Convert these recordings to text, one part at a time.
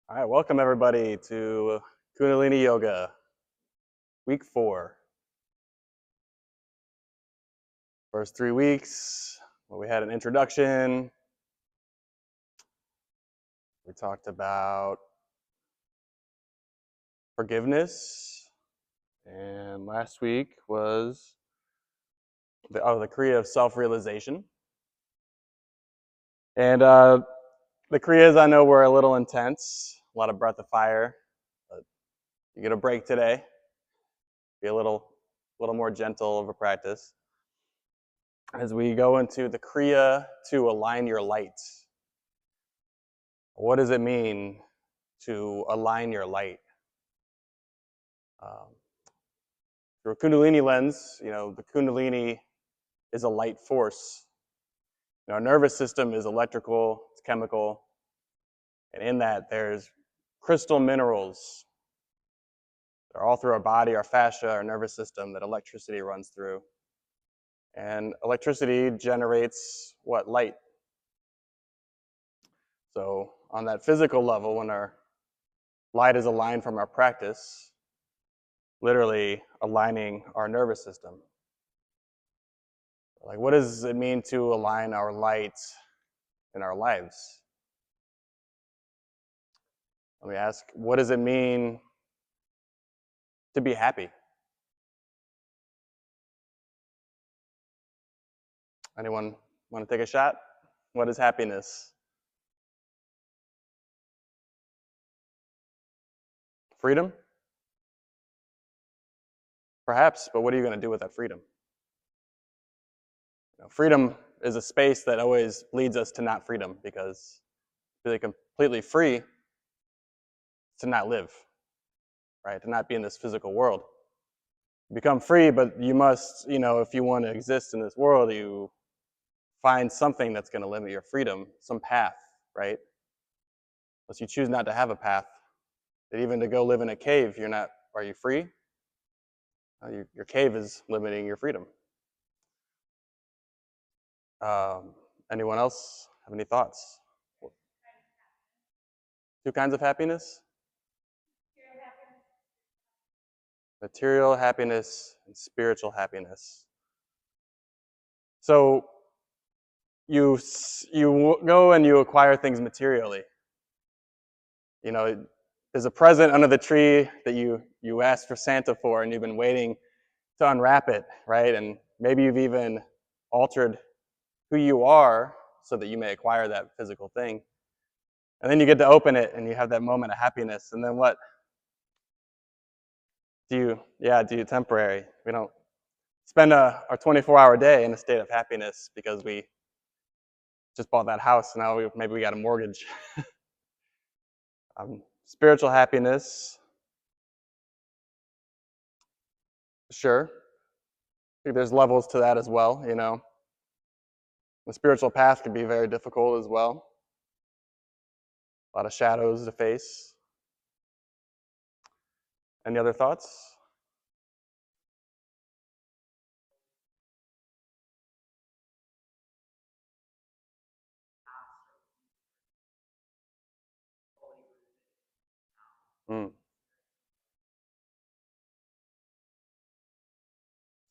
All right, welcome everybody to Kundalini Yoga, week 4. First 3 weeks, well, we had an introduction. We talked about forgiveness, and last week was the Kriya of self-realization. And the Kriyas I know were a little intense, a lot of breath of fire, but you get a break today. Be a little more gentle of a practice as we go into the Kriya to align your light. What does it mean to align your light? Through a Kundalini lens, the Kundalini is a light force. Our nervous system is electrical, it's chemical, and in that there's crystal minerals. They're all through our body, our fascia, our nervous system that electricity runs through. And electricity generates what? Light. So on that physical level, when our light is aligned from our practice, literally aligning our nervous system. Like, what does it mean to align our light in our lives? Let me ask, what does it mean to be happy? Anyone want to take a shot? What is happiness? Freedom? Perhaps, but what are you going to do with that freedom? Freedom is a space that always leads us to not freedom, because to be completely free, to not live, right? To not be in this physical world. Become free, but you must, if you want to exist in this world, you find something that's going to limit your freedom, some path, right? Unless you choose not to have a path. That even to go live in a cave, are you free? Your cave is limiting your freedom. Anyone else have any thoughts? 2 kinds of happiness? Material happiness and spiritual happiness. So you go and you acquire things materially. There's a present under the tree that you asked for Santa for, and you've been waiting to unwrap it, right? And maybe you've even altered who you are so that you may acquire that physical thing. And then you get to open it, and you have that moment of happiness. And then what? Do you temporary? We don't spend our 24-hour day in a state of happiness because we just bought that house, and now maybe we got a mortgage. Spiritual happiness, sure. I think there's levels to that as well, The spiritual path can be very difficult as well. A lot of shadows to face. Any other thoughts?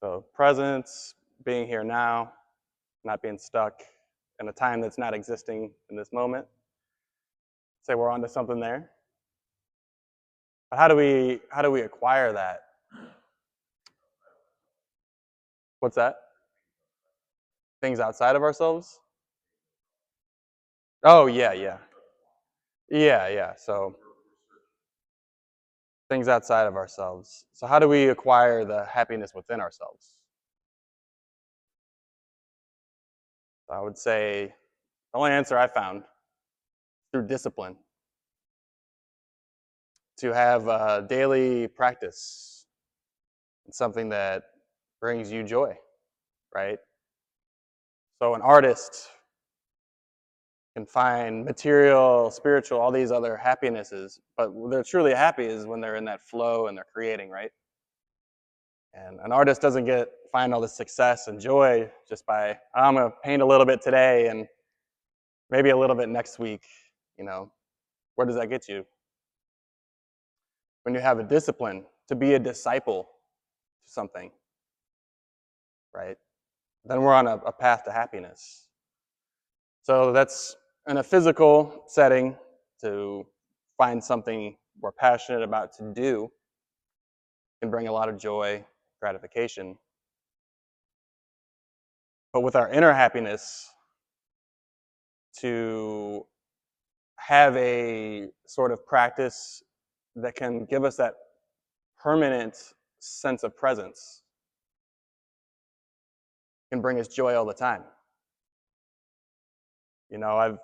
So presence, being here now, not being stuck in a time that's not existing in this moment. Say we're onto something there. But how do we acquire that? What's that? Things outside of ourselves? Oh, yeah. So things outside of ourselves. So how do we acquire the happiness within ourselves? I would say the only answer I found, through discipline. To have a daily practice. It's something that brings you joy, right? So an artist can find material, spiritual, all these other happinesses, but they're truly happy is when they're in that flow and they're creating, right? And an artist doesn't find all this success and joy just by, I'm going to paint a little bit today and maybe a little bit next week. Where does that get you? when you have a discipline to be a disciple to something, right? Then we're on a path to happiness. So that's in a physical setting, to find something we're passionate about to do can bring a lot of joy, gratification. But with our inner happiness, to have a sort of practice that can give us that permanent sense of presence can bring us joy all the time. You know, I've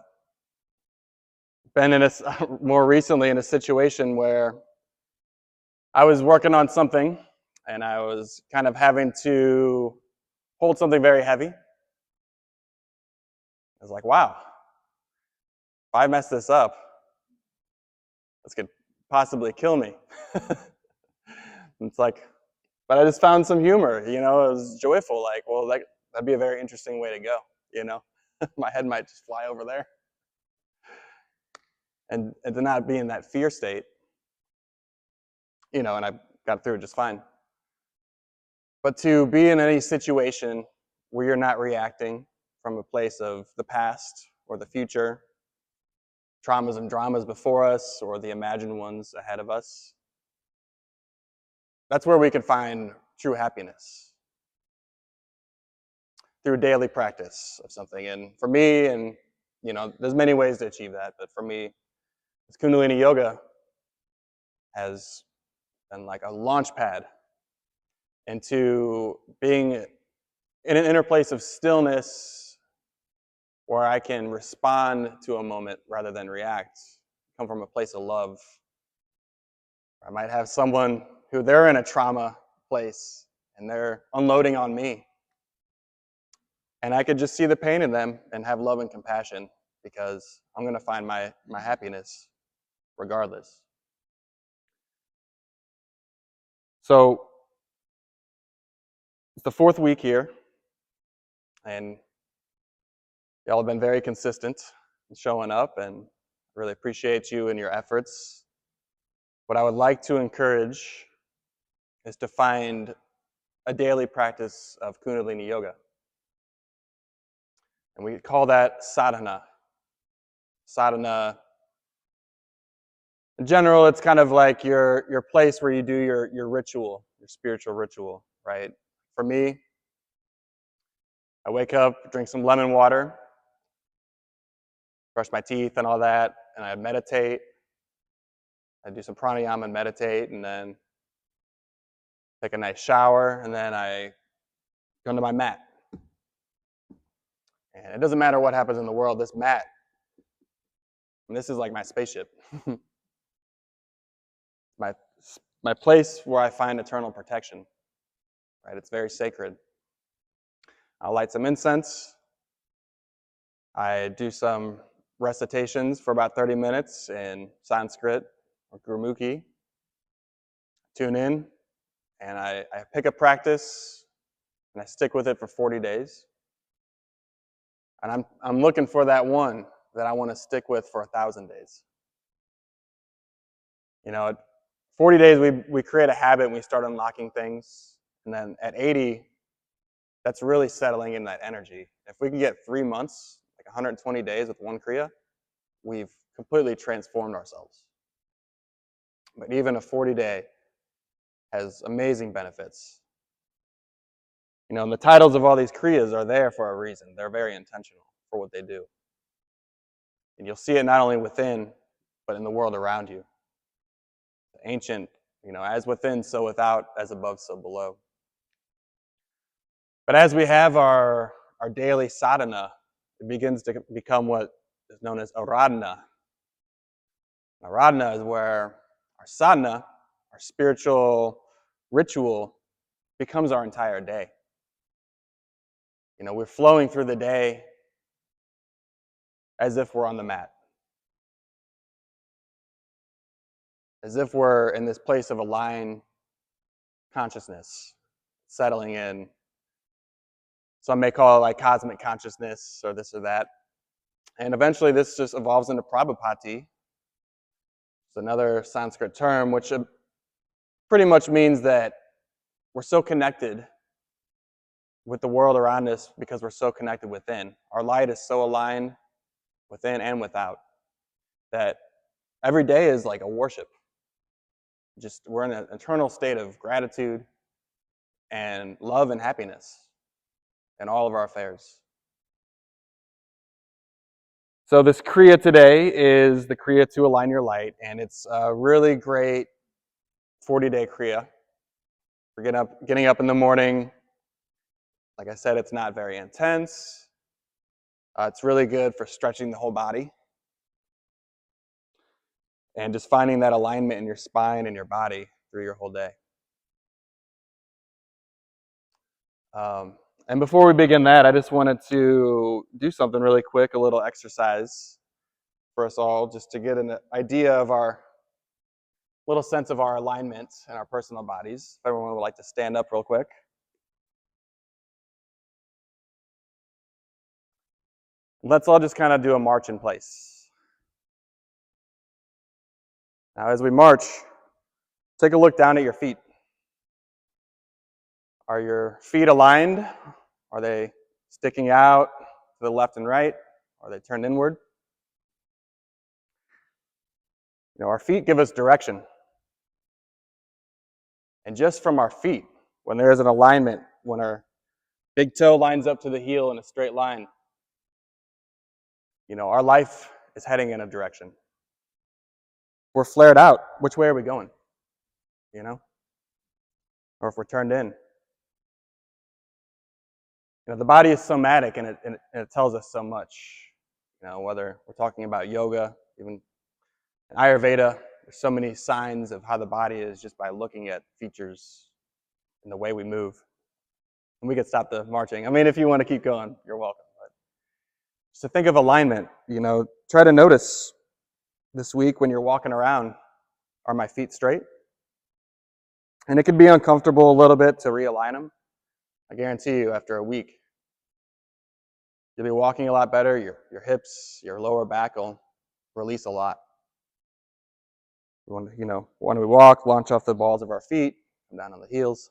been in more recently in a situation where I was working on something and I was kind of having to hold something very heavy. I was like, wow, if I mess this up, this could possibly kill me. It's like, but I just found some humor, you know, it was joyful. Like, well, that'd be a very interesting way to go, you know. My head might just fly over there. And to not be in that fear state, you know, and I got through it just fine. But to be in any situation where you're not reacting from a place of the past or the future, traumas and dramas before us or the imagined ones ahead of us, that's where we can find true happiness, through daily practice of something. And for me, and you know, there's many ways to achieve that, but for me, this Kundalini yoga has been like a launch pad into being in an inner place of stillness where I can respond to a moment rather than react, come from a place of love. I might have someone who they're in a trauma place and they're unloading on me. And I could just see the pain in them and have love and compassion, because I'm going to find my happiness regardless. So it's the 4th week here, and y'all have been very consistent in showing up, and really appreciate you and your efforts. What I would like to encourage is to find a daily practice of Kundalini yoga. And we call that sadhana. Sadhana, in general, it's kind of like your place where you do your ritual, your spiritual ritual, right? For me, I wake up, drink some lemon water, brush my teeth and all that, and I meditate. I do some pranayama and meditate, and then take a nice shower, and then I go into my mat. And it doesn't matter what happens in the world, this mat, and this is like my spaceship. my place where I find eternal protection, right? It's very sacred. I'll light some incense. I do some recitations for about 30 minutes in Sanskrit or Gurmukhi. Tune in, and I pick a practice, and I stick with it for 40 days. And I'm looking for that one that I want to stick with for 1,000 days. You know, at 40 days, we create a habit and we start unlocking things. And then at 80, that's really settling in that energy. If we can get 3 months, like 120 days with one Kriya, we've completely transformed ourselves. But even a 40-day has amazing benefits. You know, and the titles of all these Kriyas are there for a reason. They're very intentional for what they do. And you'll see it not only within, but in the world around you. The ancient, you know, as within, so without, as above, so below. But as we have our daily sadhana, it begins to become what is known as aradhana. Aradhana is where our sadhana, our spiritual ritual, becomes our entire day. You know, we're flowing through the day as if we're on the mat. As if we're in this place of aligned consciousness, settling in. Some may call it like cosmic consciousness or this or that. And eventually this just evolves into prabhupati. It's another Sanskrit term which pretty much means that we're so connected with the world around us because we're so connected within. Our light is so aligned within and without that every day is like a worship. Just we're in an eternal state of gratitude and love and happiness in all of our affairs. So this Kriya today is the Kriya to align your light, and it's a really great 40-day Kriya. For getting up in the morning. Like I said, it's not very intense. It's really good for stretching the whole body and just finding that alignment in your spine and your body through your whole day. And before we begin that, I just wanted to do something really quick, a little exercise for us all, just to get an idea of our little sense of our alignment in our personal bodies. If everyone would like to stand up real quick. Let's all just kind of do a march in place. Now, as we march, take a look down at your feet. Are your feet aligned? Are they sticking out to the left and right? Are they turned inward? Our feet give us direction. And just from our feet, when there is an alignment, when our big toe lines up to the heel in a straight line, our life is heading in a direction. We're flared out. Which way are we going? Or if we're turned in. The body is somatic, and it tells us so much. Whether we're talking about yoga, even in Ayurveda, there's so many signs of how the body is just by looking at features in the way we move. And we could stop the marching. I mean, if you want to keep going, you're welcome. But just to think of alignment, try to notice this week when you're walking around, are my feet straight? And it can be uncomfortable a little bit to realign them. I guarantee you, after a week, you'll be walking a lot better. Your hips, your lower back will release a lot. When we walk, launch off the balls of our feet, come down on the heels.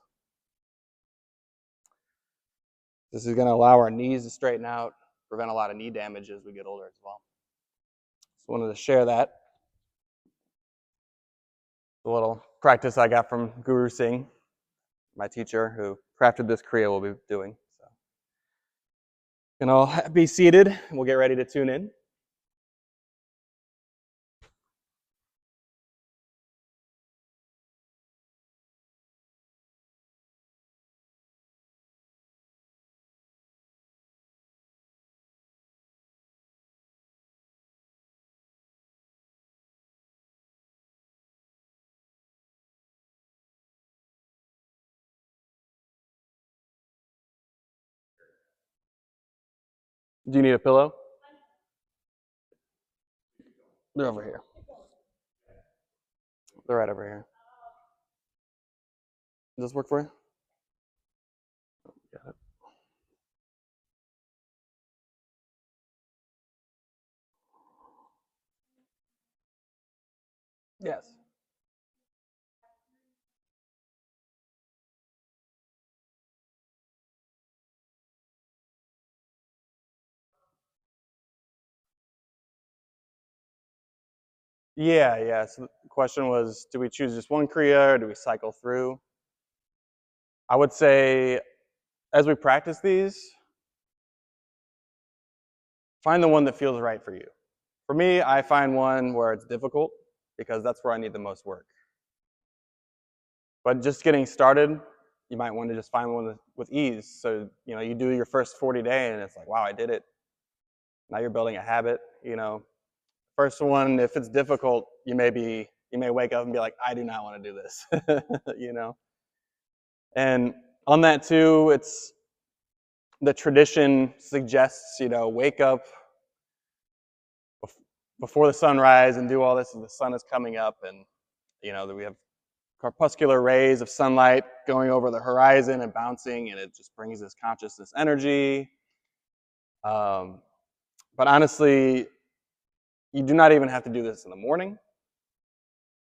This is going to allow our knees to straighten out, prevent a lot of knee damage as we get older as well. Just wanted to share that. A little practice I got from Guru Singh, my teacher who crafted this Kriya we'll be doing. So, be seated, and we'll get ready to tune in. Do you need a pillow? They're over here. They're right over here. Does this work for you? Got it. Yes. Yeah. So the question was, do we choose just one Kriya or do we cycle through? I would say, as we practice these, find the one that feels right for you. For me, I find one where it's difficult because that's where I need the most work. But just getting started, you might want to just find one with ease. So, you do your first 40 days and it's like, wow, I did it. Now you're building a habit, First one, if it's difficult, you may wake up and be like, I do not want to do this, And on that too, it's the tradition suggests, wake up before the sunrise and do all this as the sun is coming up, and that we have corpuscular rays of sunlight going over the horizon and bouncing, and it just brings this consciousness energy. But honestly, you do not even have to do this in the morning.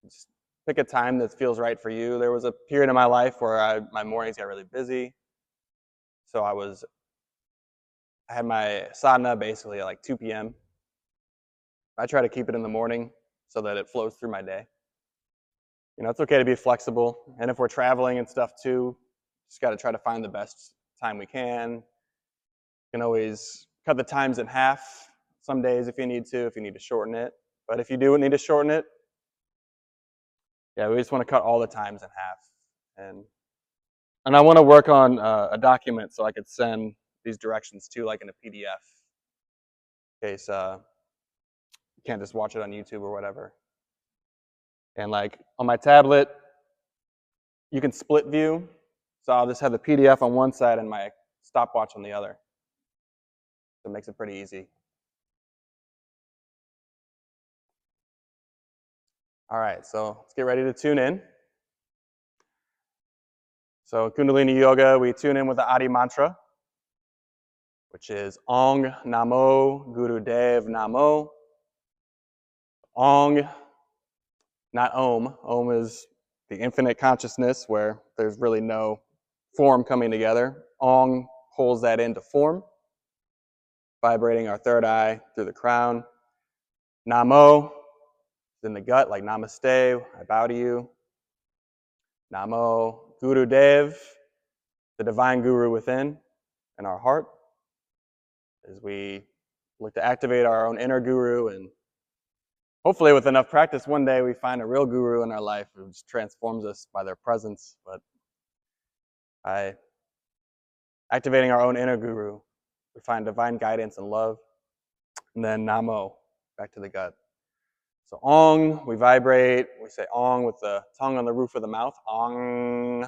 Just pick a time that feels right for you. There was a period in my life where my mornings got really busy. So I had my sadhana basically at like 2 p.m. I try to keep it in the morning so that it flows through my day. It's okay to be flexible. And if we're traveling and stuff too, just got to try to find the best time we can. You can always cut the times in half some days if you need to shorten it. But if you do need to shorten it, yeah, we just want to cut all the times in half. And I want to work on a document so I could send these directions to, like in a PDF, in case you can't just watch it on YouTube or whatever. And like on my tablet, you can split view. So I'll just have the PDF on one side and my stopwatch on the other. So it makes it pretty easy. All right, so let's get ready to tune in. So Kundalini Yoga, we tune in with the Adi mantra, which is Ong Namo Guru Dev Namo. Ong, not Om. Om is the infinite consciousness where there's really no form coming together. Ong pulls that into form, vibrating our third eye through the crown. Namo is in the gut, like namaste, I bow to you. Namo Guru Dev, the divine guru within in our heart, as we look to activate our own inner guru, and hopefully with enough practice, one day we find a real guru in our life who just transforms us by their presence. But by activating our own inner guru, we find divine guidance and love. And then Namo, back to the gut. So Ong, we vibrate. We say Ong with the tongue on the roof of the mouth. Ong.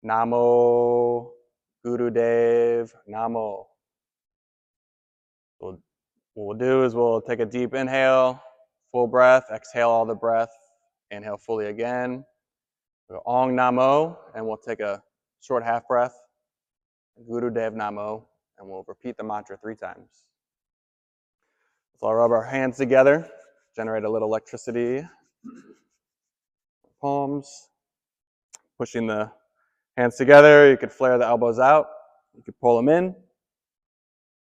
Namo. Gurudev. Namo. What we'll do is we'll take a deep inhale, full breath, exhale all the breath, inhale fully again. We'll go Ong Namo, and we'll take a short half breath, Gurudev Namo, and we'll repeat the mantra 3 times. So I'll rub our hands together, generate a little electricity. Palms, pushing the hands together. You could flare the elbows out. You could pull them in.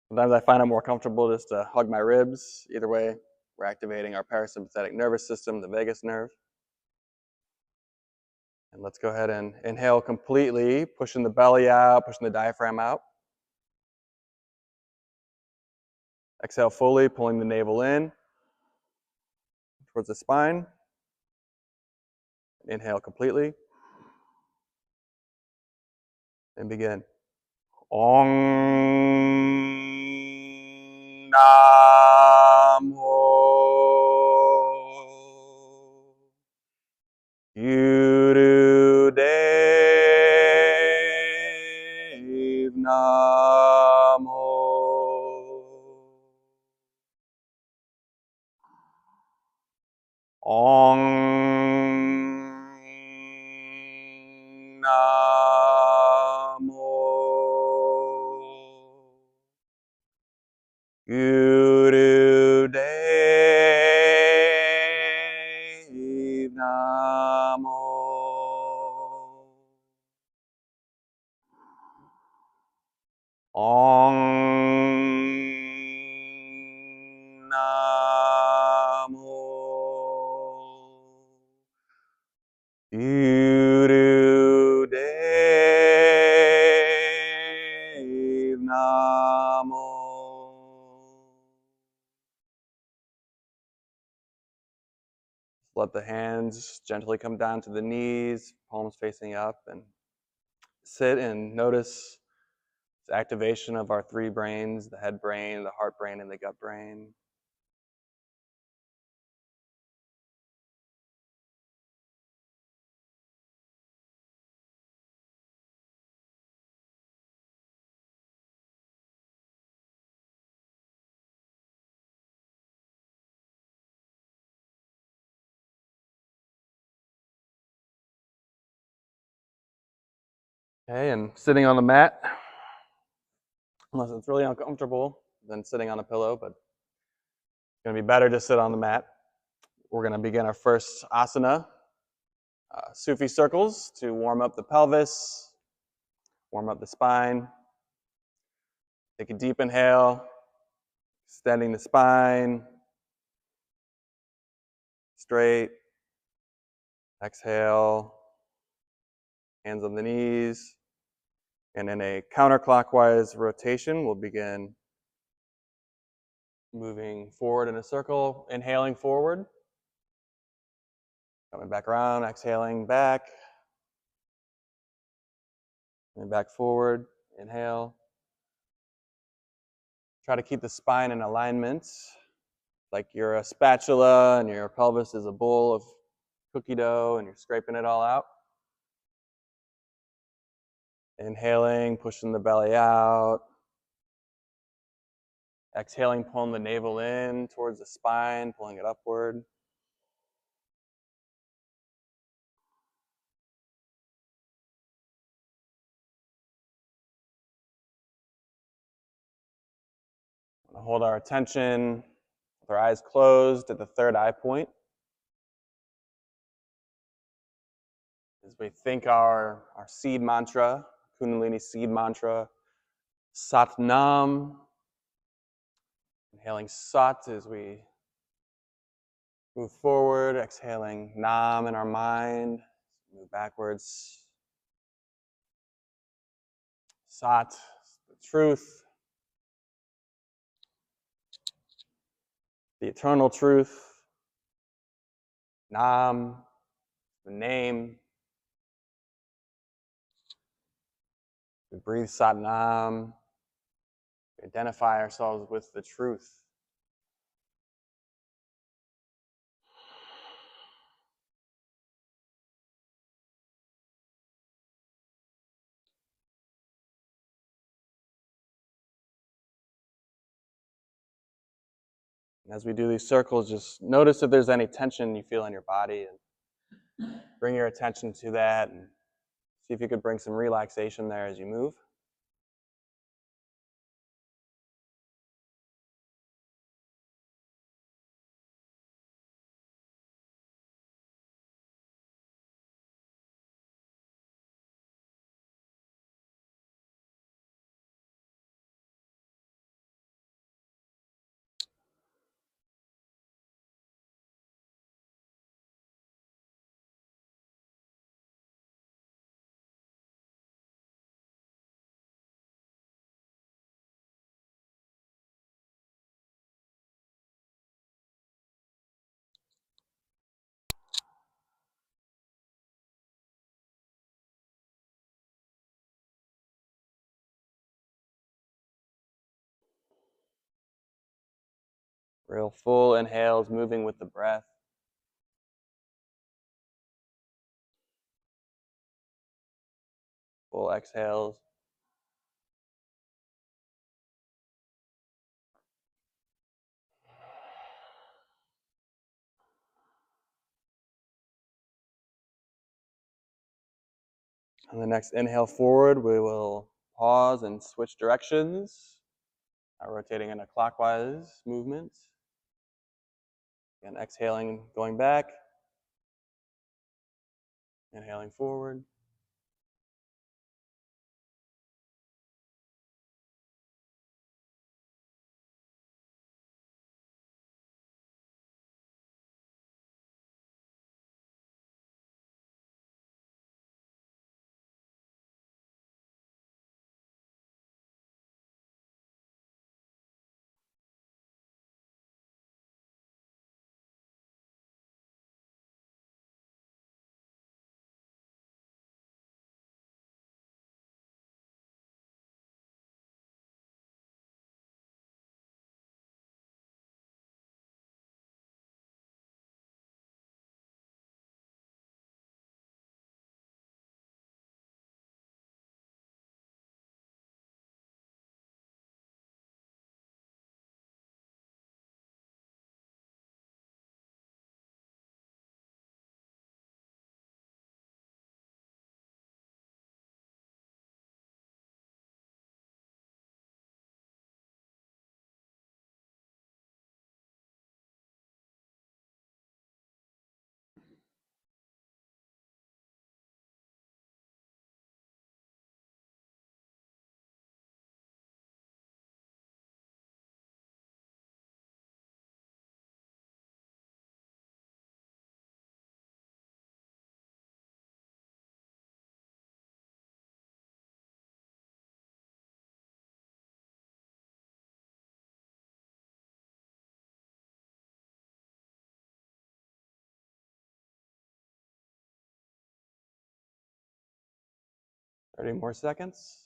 Sometimes I find it more comfortable just to hug my ribs. Either way, we're activating our parasympathetic nervous system, the vagus nerve. And let's go ahead and inhale completely, pushing the belly out, pushing the diaphragm out. Exhale fully, pulling the navel in towards the spine. Inhale completely. And begin. Ong Namo Guru Dev Namo. Ong Namo Guru Dev Namo. Ong Namo Guru Dev Namo. Let the hands gently come down to the knees, palms facing up, and sit and notice the activation of our 3 brains, the head brain, the heart brain, and the gut brain. Okay, and sitting on the mat, unless it's really uncomfortable, than sitting on a pillow, but it's going to be better to sit on the mat. We're going to begin our first asana, Sufi circles, to warm up the pelvis, warm up the spine. Take a deep inhale, extending the spine, straight. Exhale, hands on the knees. And in a counterclockwise rotation, we'll begin moving forward in a circle, inhaling forward, coming back around, exhaling back, and back forward, inhale. Try to keep the spine in alignment, like you're a spatula and your pelvis is a bowl of cookie dough and you're scraping it all out. Inhaling, pushing the belly out. Exhaling, pulling the navel in towards the spine, pulling it upward. We'll hold our attention with our eyes closed at the third eye point. As we think our seed mantra, Kundalini seed mantra, Sat Nam. Inhaling Sat as we move forward, exhaling Nam in our mind, move backwards. Sat, the truth, the eternal truth. Nam, the name. We breathe Sat Nam. We identify ourselves with the truth. And as we do these circles, just notice if there's any tension you feel in your body and bring your attention to that and see if you could bring some relaxation there as you move. Real full inhales, moving with the breath. Full exhales. On the next inhale forward, we will pause and switch directions, rotating in a clockwise movement. Again, exhaling, going back. Inhaling forward. 30 more seconds.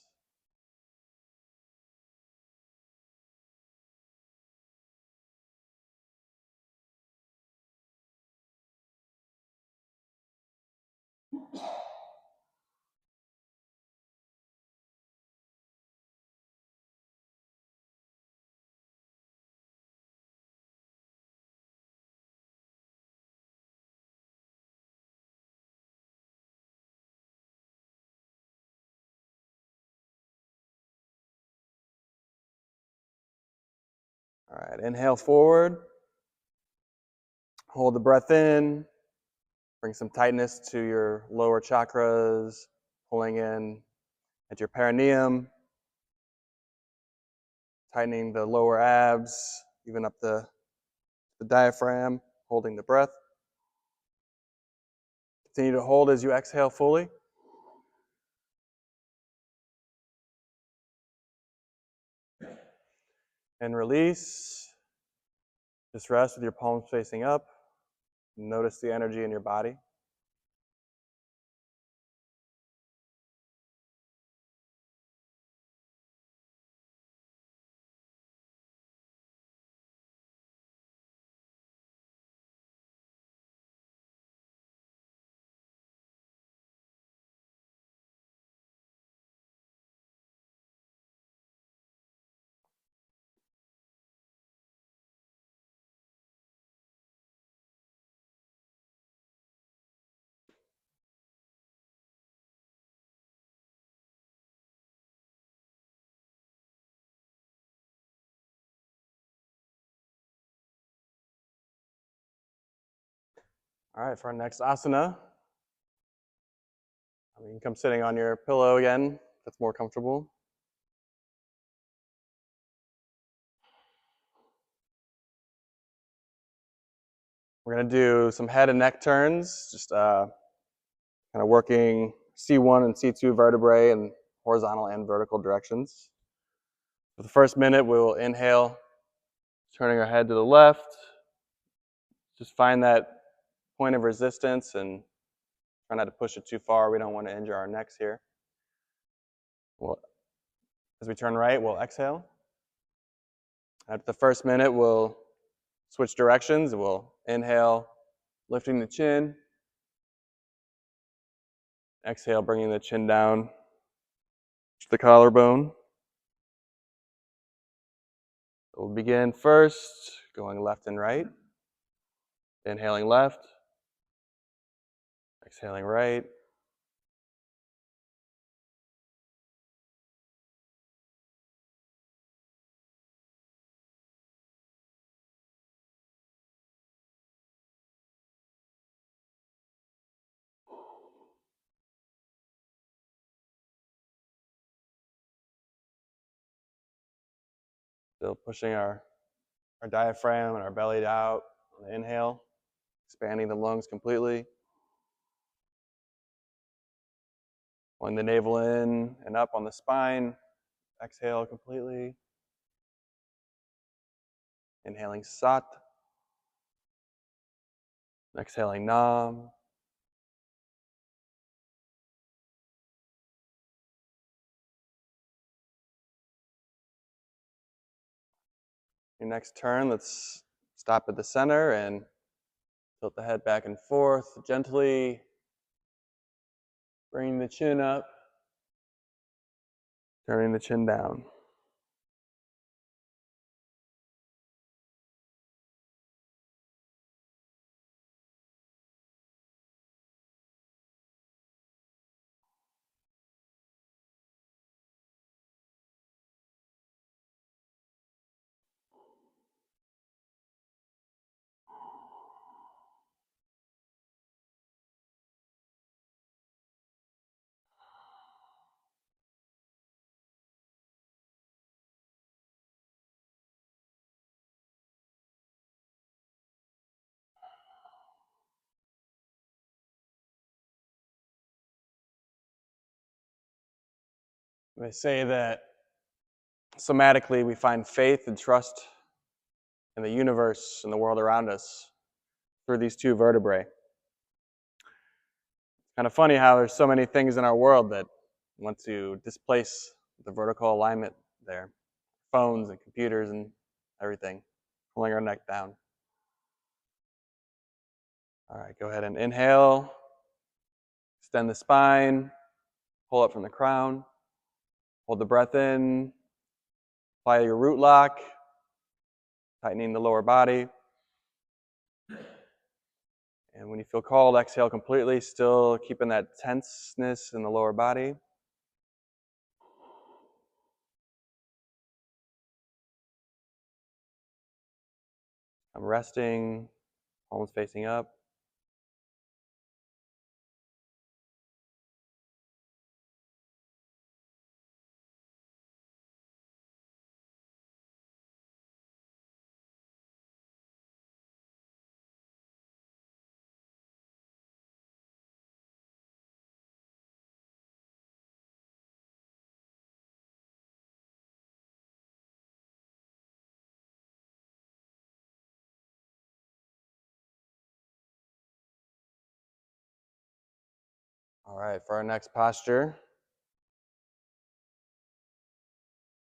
All right, inhale forward. Hold the breath in. Bring some tightness to your lower chakras, pulling in at your perineum, tightening the lower abs, even up the diaphragm, holding the breath. Continue to hold as you exhale fully. And release. Just rest with your palms facing up. Notice the energy in your body. All right, for our next asana, you can come sitting on your pillow again, if it's more comfortable. We're going to do some head and neck turns, just kind of working C1 and C2 vertebrae in horizontal and vertical directions. For the first minute, we'll inhale, turning our head to the left. Just find that point of resistance and try not to push it too far. We don't want to injure our necks here. As we turn right, we'll exhale. At the first minute, we'll switch directions. We'll inhale, lifting the chin. Exhale, bringing the chin down to the collarbone. We'll begin first, going left and right. Inhaling left. Exhaling right. Still pushing our diaphragm and our belly out on the inhale, expanding the lungs completely. Pulling the navel in and up on the spine. Exhale completely. Inhaling Sat. Exhaling Nam. Your next turn, let's stop at the center and tilt the head back and forth gently. Bringing the chin up. Turning the chin down. They say that somatically we find faith and trust in the universe and the world around us through these two vertebrae. Kind of funny how there's so many things in our world that You want to displace the vertical alignment there. Phones and computers and everything. Pulling our neck down. All right, go ahead and inhale. Extend the spine. Pull up from the crown. Hold the breath in. Apply your root lock. Tightening the lower body. And when you feel called, exhale completely, still keeping that tenseness in the lower body. I'm resting, palms facing up. All right, for our next posture,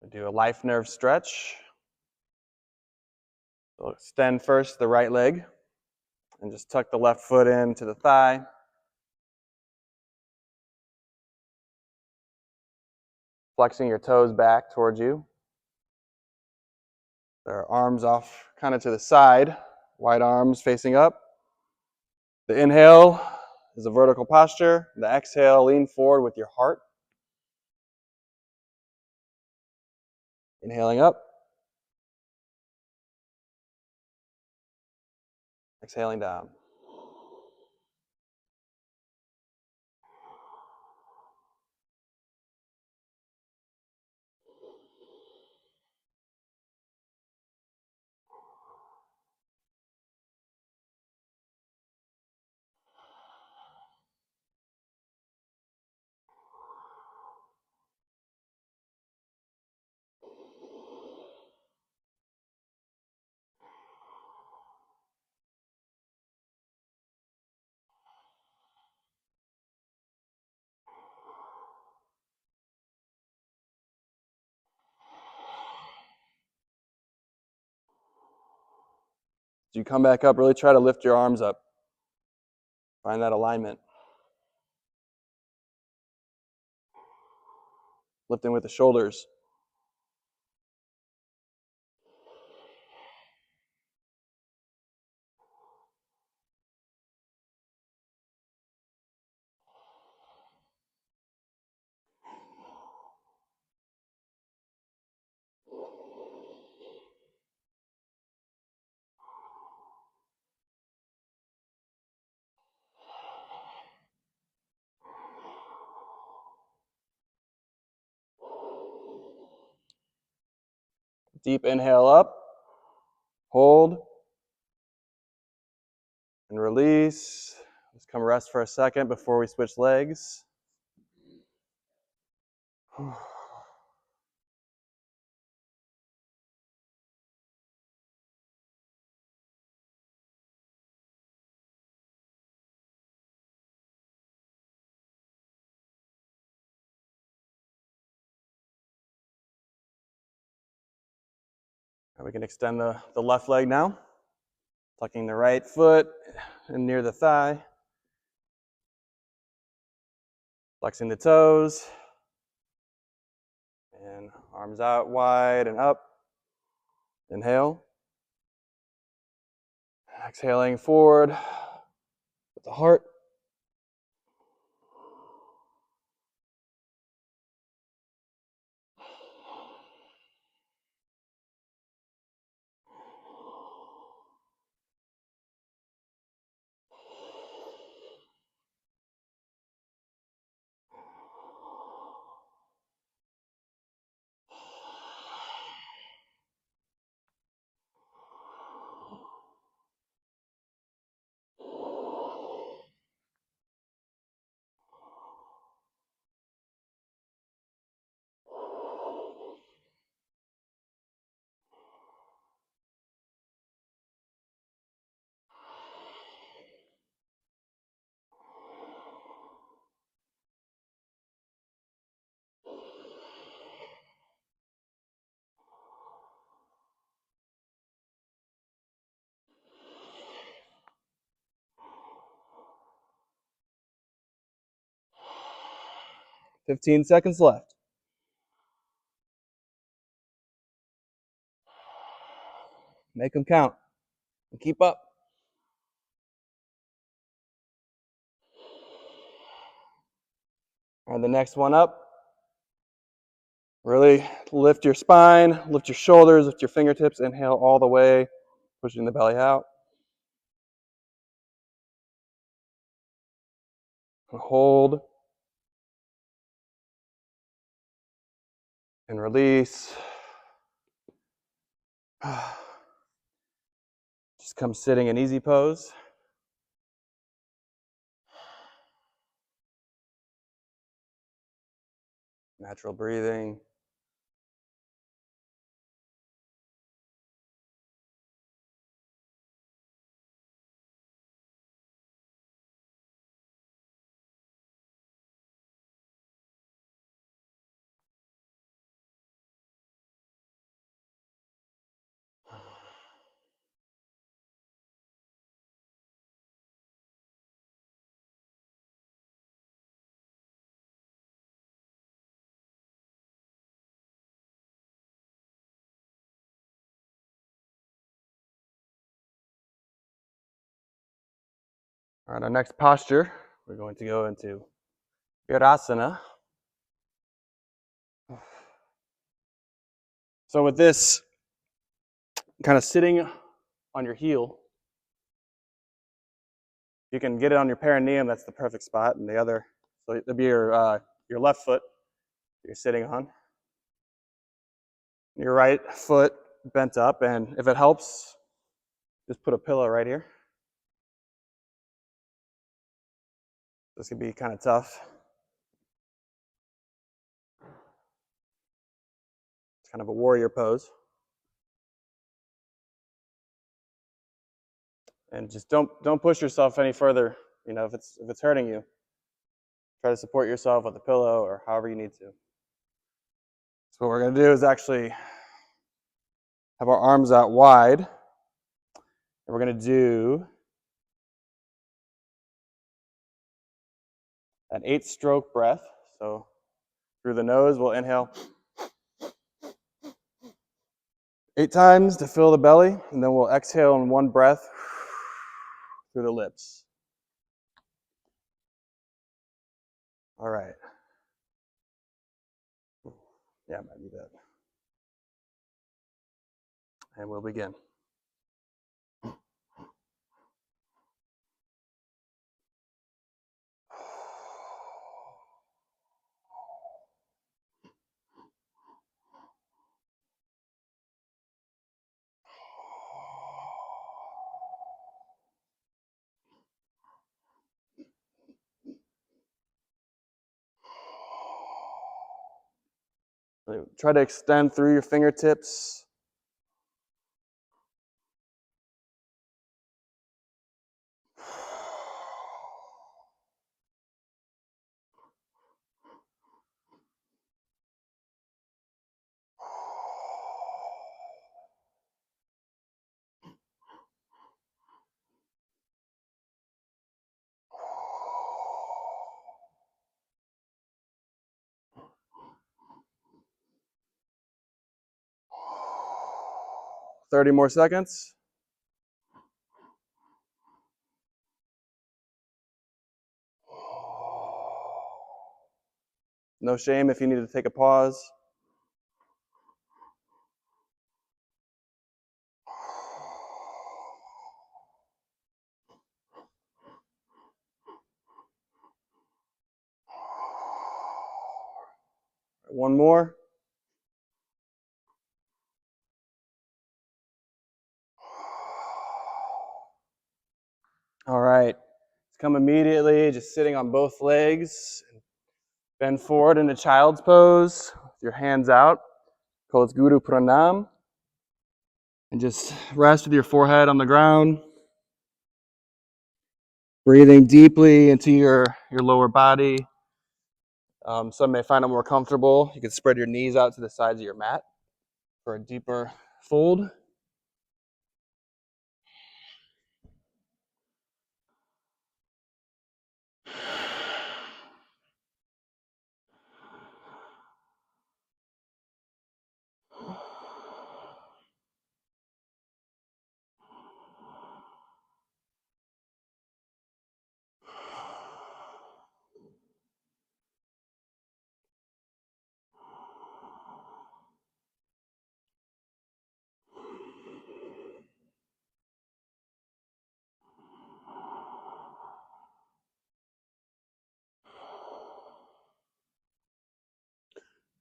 we'll do a life nerve stretch. So extend first the right leg and just tuck the left foot into the thigh. Flexing your toes back towards you. Their arms off kind of to the side, wide arms facing up. The inhale is a vertical posture. The exhale, lean forward with your heart. Inhaling up. Exhaling down. As you come back up, really try to lift your arms up. Find that alignment. Lifting with the shoulders. Deep inhale up. Hold. And release. Just come rest for a second before we switch legs. We can extend the left leg now. Tucking the right foot in near the thigh. Flexing the toes. And arms out wide and up. Inhale. Exhaling forward with the heart. 15 seconds left. Make them count and keep up. All right, the next one up. Really lift your spine, lift your shoulders, lift your fingertips. Inhale all the way, pushing the belly out. Hold. And release. Just come sitting in easy pose. Natural breathing. All right, our next posture, we're going to go into Virasana. So with this, kind of sitting on your heel, you can get it on your perineum, that's the perfect spot, and the other, so it'll be your left foot you're sitting on. Your right foot bent up, and if it helps, just put a pillow right here. This can be kind of tough. It's kind of a warrior pose. And just don't push yourself any further. You know, if it's hurting you, try to support yourself with a pillow or however you need to. So what we're going to do is actually have our arms out wide. And we're going to do an 8-stroke breath. So through the nose, we'll inhale 8 times to fill the belly, and then we'll exhale in one breath through the lips. All right. Yeah, I might do that. And we'll begin. Try to extend through your fingertips. Thirty more seconds. No shame if you need to take a pause. One more. All right. Come immediately, just sitting on both legs. Bend forward into child's pose with your hands out. Called Guru Pranam. And just rest with your forehead on the ground. Breathing deeply into your lower body. Some may find it more comfortable. You can spread your knees out to the sides of your mat for a deeper fold.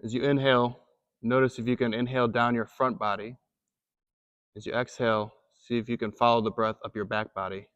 As you inhale, notice if you can inhale down your front body. As you exhale, see if you can follow the breath up your back body.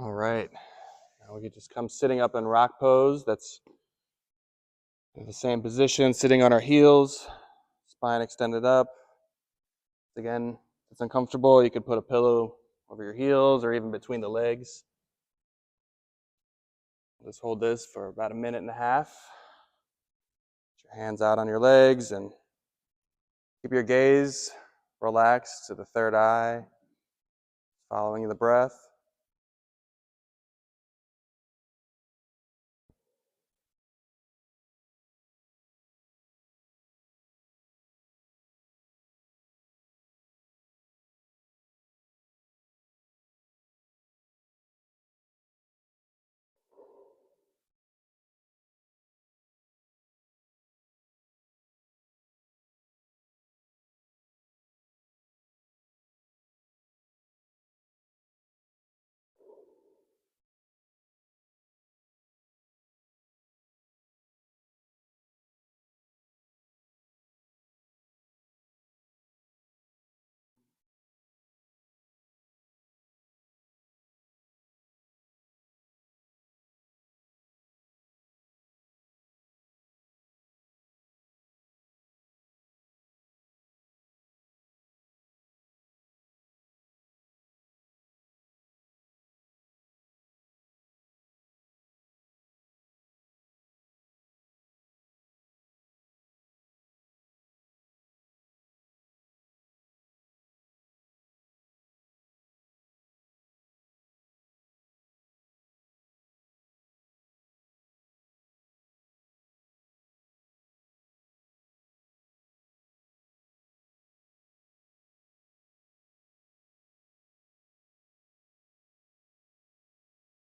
All right. Now we can just come sitting up in rock pose. That's in the same position, sitting on our heels, spine extended up. Again, if it's uncomfortable, you could put a pillow over your heels or even between the legs. Just hold this for about 1.5 minutes. Put your hands out on your legs and keep your gaze relaxed to the third eye, following the breath.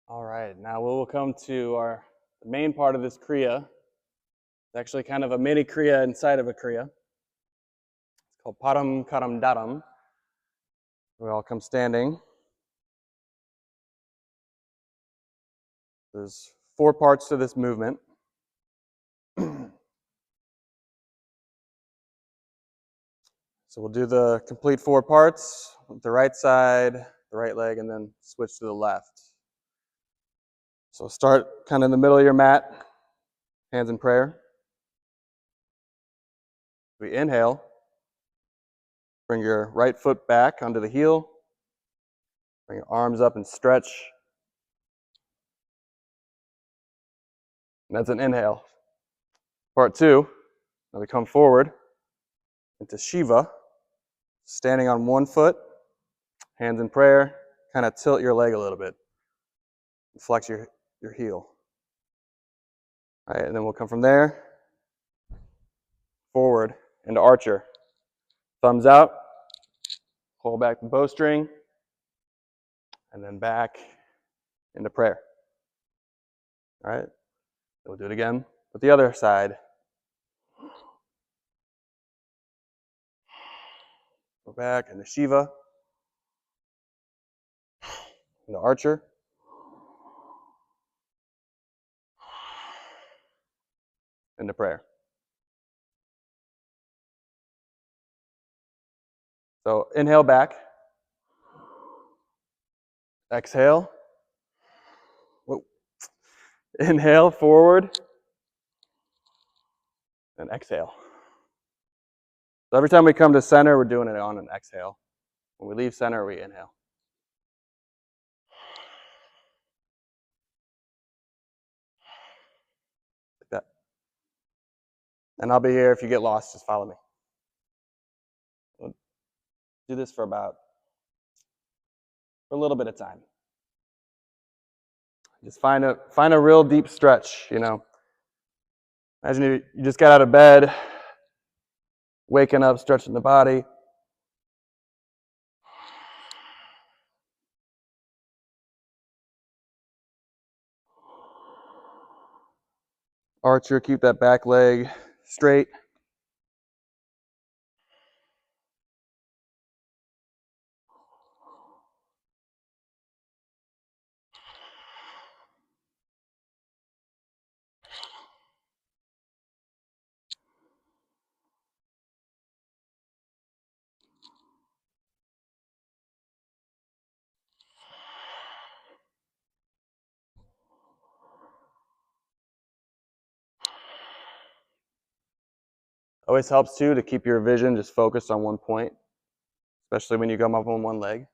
All right, now we'll come to the main part of this Kriya. It's actually kind of a mini Kriya inside of a Kriya. It's called Padam Karam Daram. We all come standing. There's 4 parts to this movement. So we'll do the complete 4 parts, the right side, the right leg, and then switch to the left. So start kind of in the middle of your mat, hands in prayer. We inhale, bring your right foot back onto the heel, bring your arms up and stretch. And that's an inhale. Part 2, now we come forward into Shiva, standing on one foot, hands in prayer, kind of tilt your leg a little bit, flex your heel. All right, and then we'll come from there, forward into Archer. Thumbs out, pull back the bowstring, and then back into prayer. All right, we'll do it again with the other side. Go back into Shiva, into Archer, into prayer. So inhale back, exhale, whoa. Inhale forward, and exhale. So every time we come to center, we're doing it on an exhale. When we leave center, we inhale. And I'll be here. If you get lost, just follow me. We'll do this for a little bit of time. Just find a real deep stretch, you know. Imagine you just got out of bed, waking up, stretching the body. Archer, keep that back leg straight. Always helps too to keep your vision just focused on one point, especially when you come up on one leg.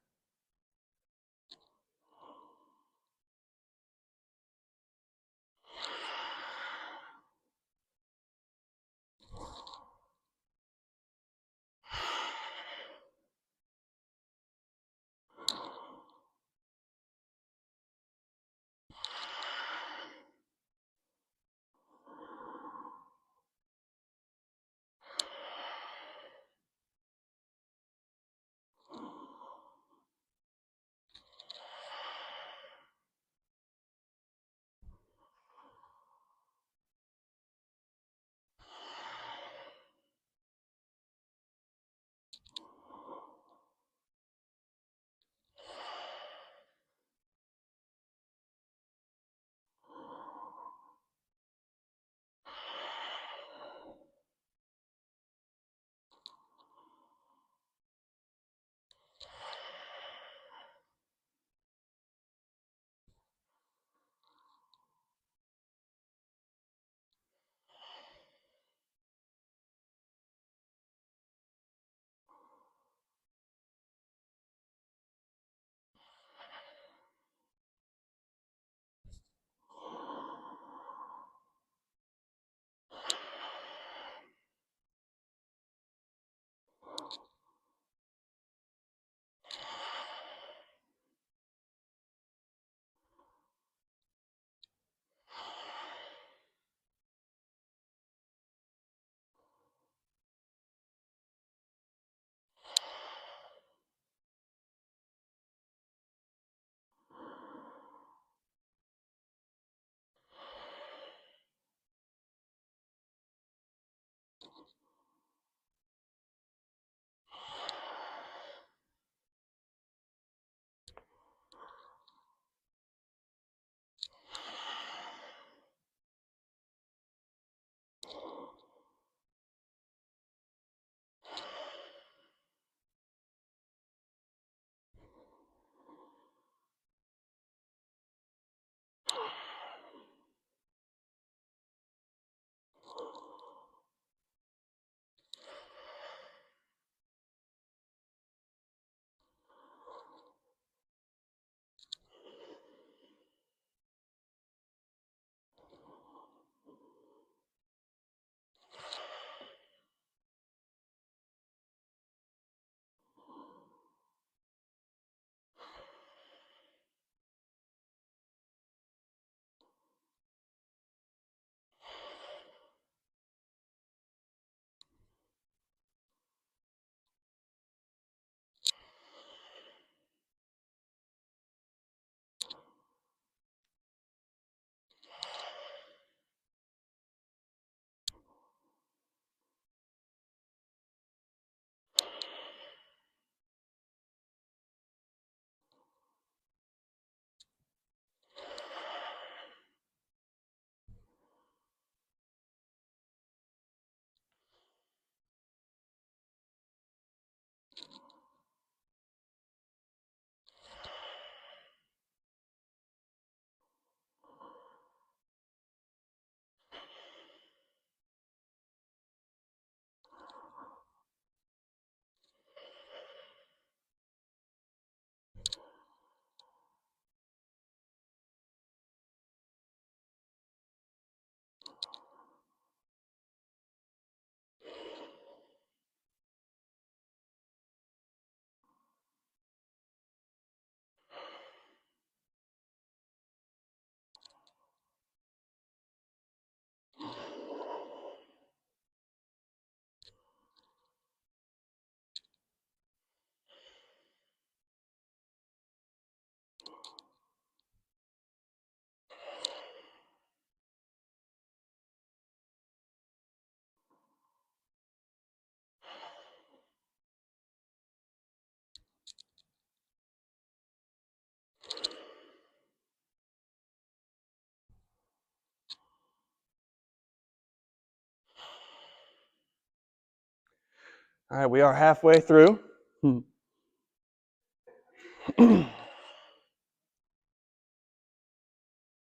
All right, we are halfway through.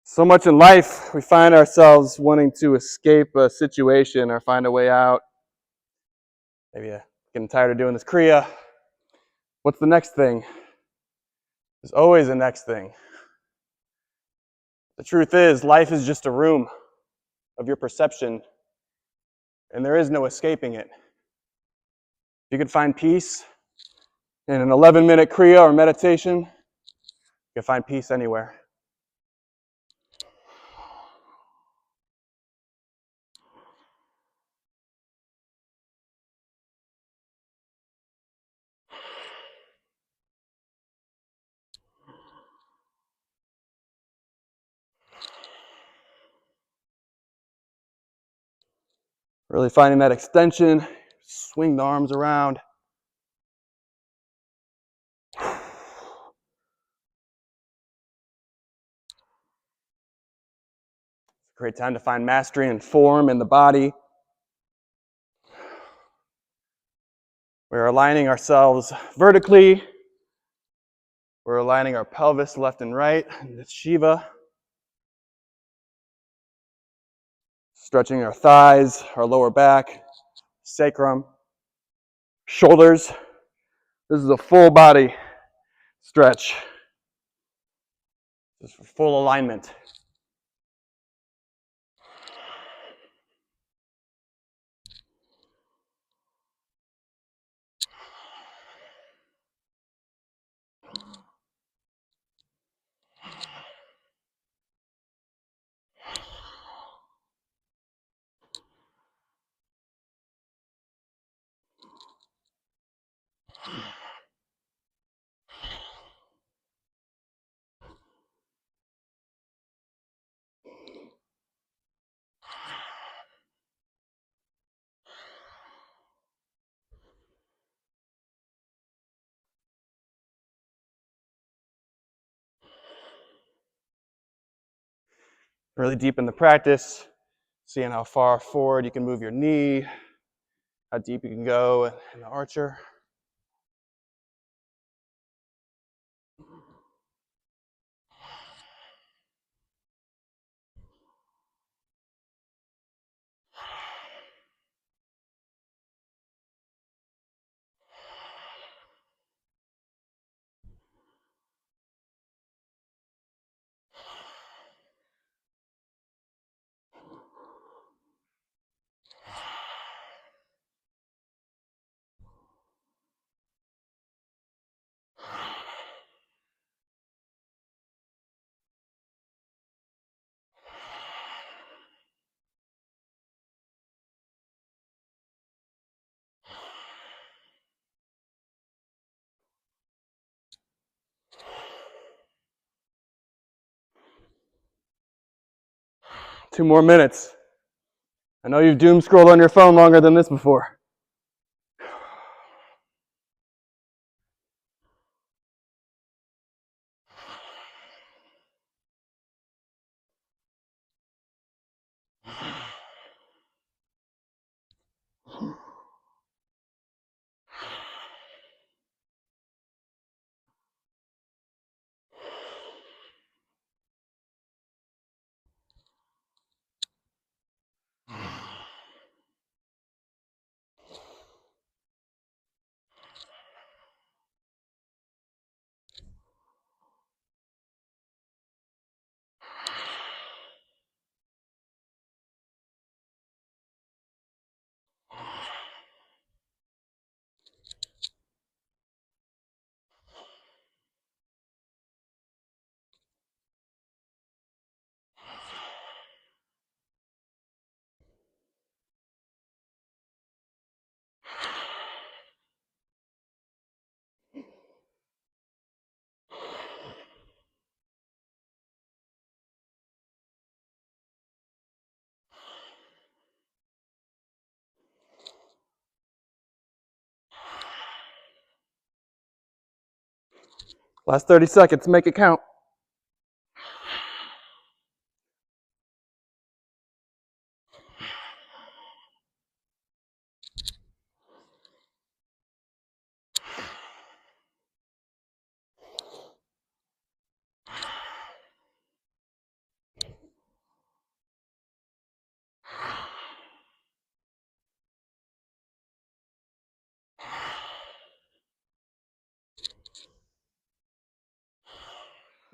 So much in life, we find ourselves wanting to escape a situation or find a way out. Maybe getting tired of doing this Kriya. What's the next thing? There's always a next thing. The truth is, life is just a room of your perception, and there is no escaping it. You can find peace in an 11-minute Kriya or meditation. You can find peace anywhere. Really finding that extension. Swing the arms around. Great time to find mastery and form in the body. We're aligning ourselves vertically. We're aligning our pelvis left and right. That's Shiva. Stretching our thighs, our lower back, sacrum, shoulders. This is a full body stretch. This is for full alignment. Really deep in the practice, seeing how far forward you can move your knee, how deep you can go in the archer. Two more minutes. I know you've doom scrolled on your phone longer than this before. Last 30 seconds, make it count.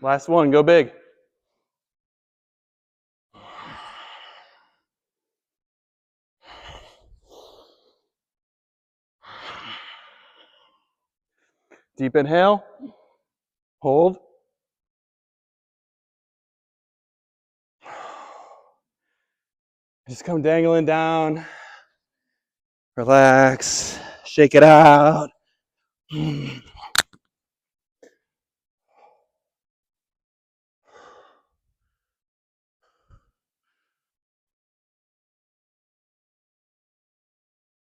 Last one, go big. Deep inhale. Hold. Just come dangling down. Relax. Shake it out.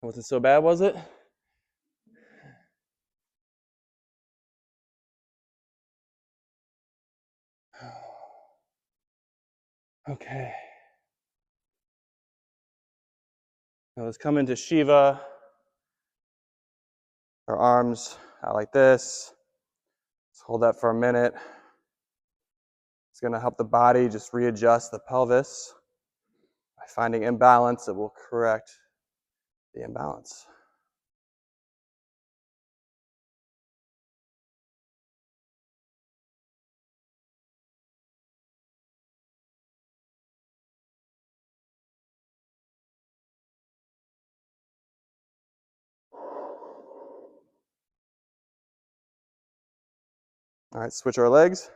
Wasn't so bad, was it? Okay. Now let's come into Shiva. Our arms out like this. Let's hold that for a minute. It's going to help the body just readjust the pelvis. By finding imbalance, it will correct the imbalance. All right, switch our legs.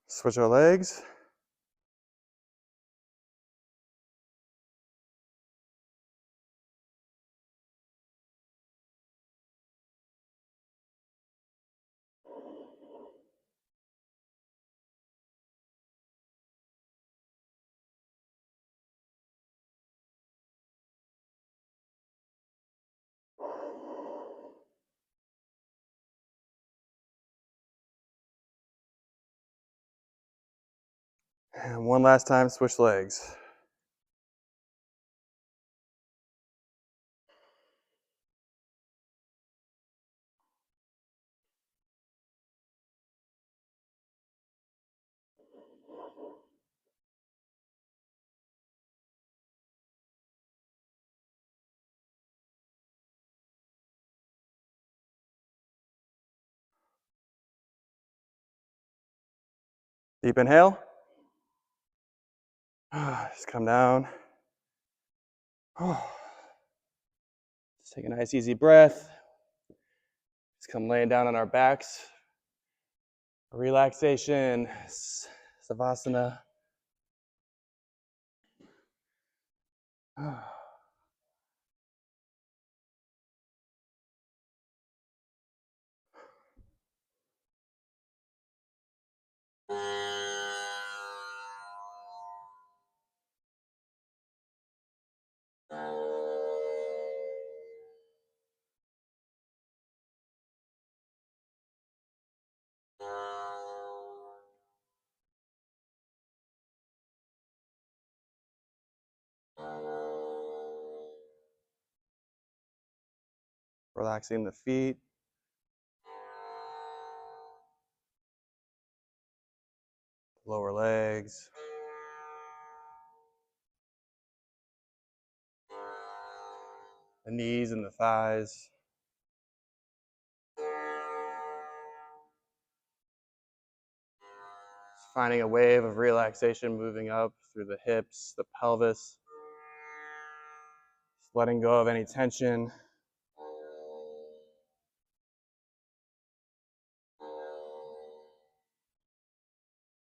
Switch our legs. And one last time, switch legs. Deep inhale. Just come down. Just take a nice easy breath. Just come laying down on our backs. Relaxation, Savasana. Relaxing the feet. Lower legs. The knees and the thighs. Just finding a wave of relaxation moving up through the hips, the pelvis. Just letting go of any tension.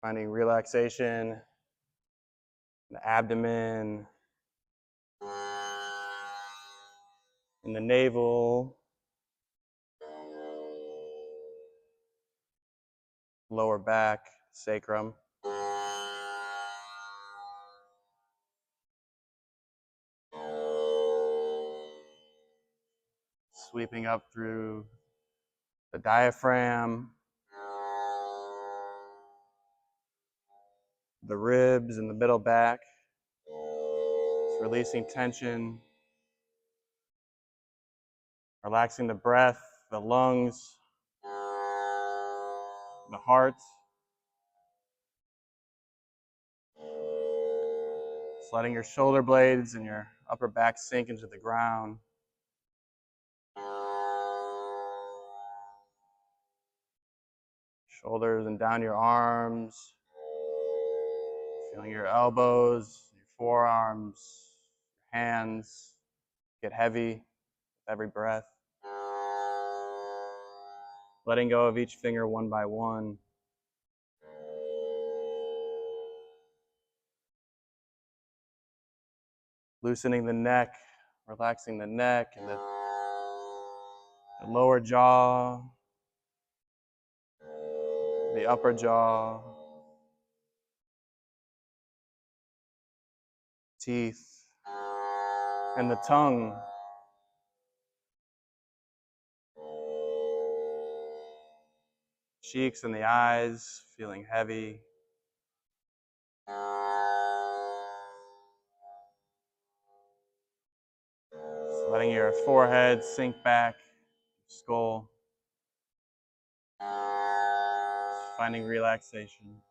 Finding relaxation in the abdomen, in the navel, lower back, sacrum. Sweeping up through the diaphragm, the ribs and the middle back. Just releasing tension, relaxing the breath, the lungs, the heart. Just letting your shoulder blades and your upper back sink into the ground. Shoulders and down your arms. Feeling your elbows, your forearms, your hands get heavy with every breath. Letting go of each finger one by one. Loosening the neck, relaxing the neck and the lower jaw, the upper jaw, teeth, and the tongue. Cheeks and the eyes feeling heavy. Just letting your forehead sink back, skull. Just finding relaxation.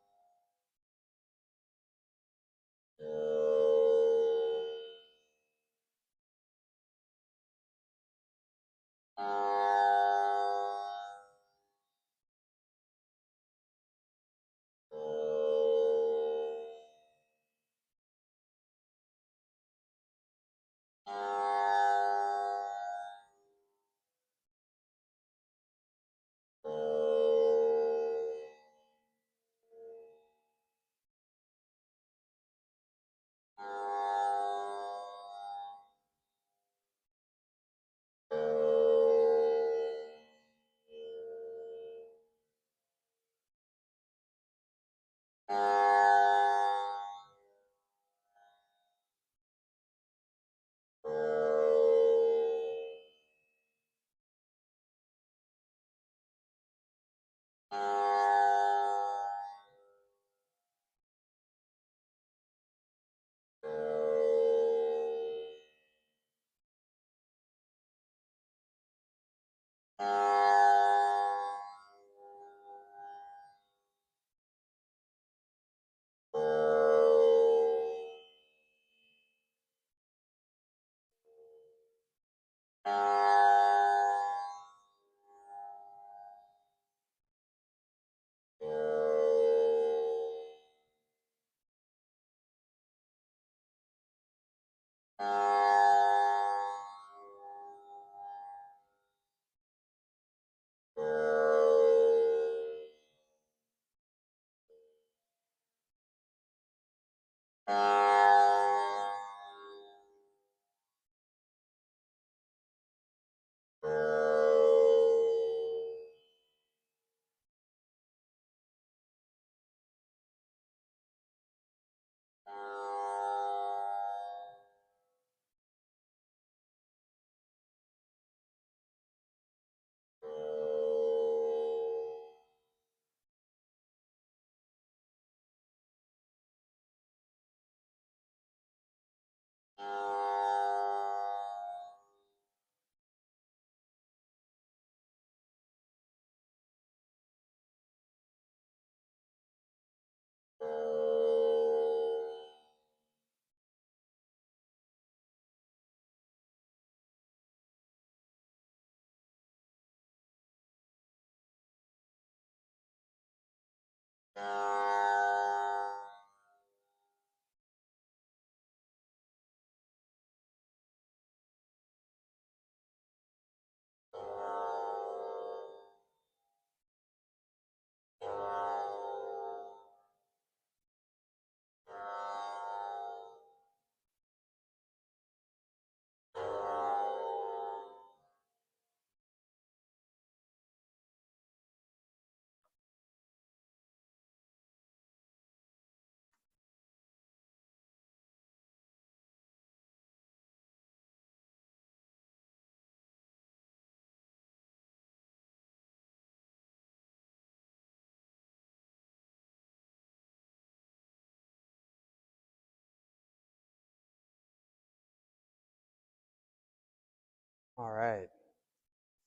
All right.